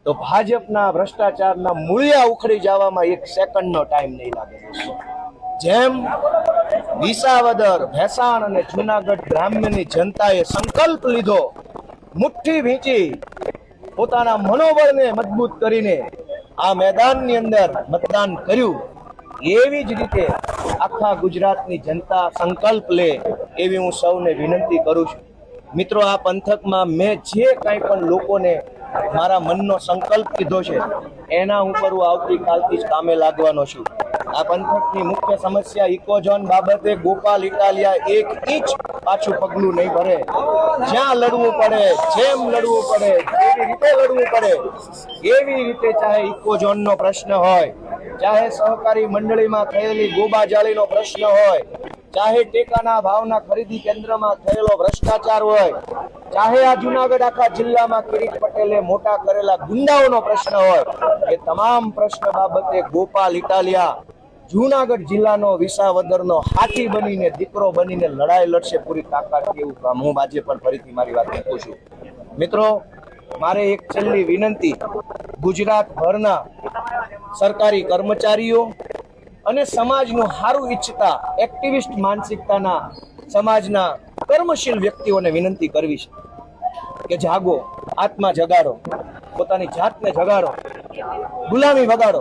તો ભાજપના ભ્રષ્ટાચારના મૂળિયા ઉખડી જવામાં એક સેકન્ડનો ટાઈમ નહીં લાગે. જેમ વિસાવદર, ભેસાણ અને જુનાગઢ ગ્રામ્યની જનતાએ સંકલ્પ લીધો, મુઠ્ઠી ભીંચી પોતાના મનોબળને મજબૂત કરીને આ મેદાનની અંદર મતદાન કર્યું, એવી જ રીતે આખા ગુજરાતની જનતા સંકલ્પ લે એવી હું સૌને વિનંતી કરું છું. મિત્રો, આ પંથકમાં મેં જે કાંઈ પણ લોકોને મારા મનનો સંકલ્પ કીધો છે એના ઉપર હું આવતીકાલથી જ કામે લાગવાનો છું. આ પંથકની મુખ્ય સમસ્યા ઇકોઝોન બાબતે ગોપાલ ઇટાલિયા એક ઇંચ પાછું પગલું નહીં ભરે. જ્યાં લડવું પડે, જેમ લડવું પડે, જેવી રીતે લડવું પડે એવી રીતે, ચાહે ઇકોઝોનનો પ્રશ્ન હોય, ચાહે સહકારી મંડળીમાં થયેલી ગોબાજાળીનો પ્રશ્ન હોય, ચાહે ટેકાના ભાવના ખરીદી કેન્દ્રમાં થયેલો ભ્રષ્ટાચાર હોય, ચાહે આ જુનાગઢ આખા જિલ્લામાં કિરીટ પટેલે મોટા કરેલા ગુંડાઓનો પ્રશ્ન હોય, એ તમામ પ્રશ્ન બાબતે ગોપાલ ઇટાલિયા જુનાગઢ જિલ્લાનો વિસાવદરનો હાથી બનીને, દીકરો બનીને લડાઈ લડશે પૂરી તાકાત. એવું કામ હું આજે પણ ફરીથી મારી વાત મૂકું છું. મિત્રો, મારે એક છેલ્લી વિનંતી ગુજરાતભરના સરકારી કર્મચારીઓ અને સમાજનું સારું ઈચ્છતા એક્ટિવિસ્ટ માનસિકતાના સમાજના કર્મશીલ વ્યક્તિઓને વિનંતી કરવી છે કે જાગો, આત્મા જગાડો, પોતાની જાતને જગાડો, ગુલામી વગાડો.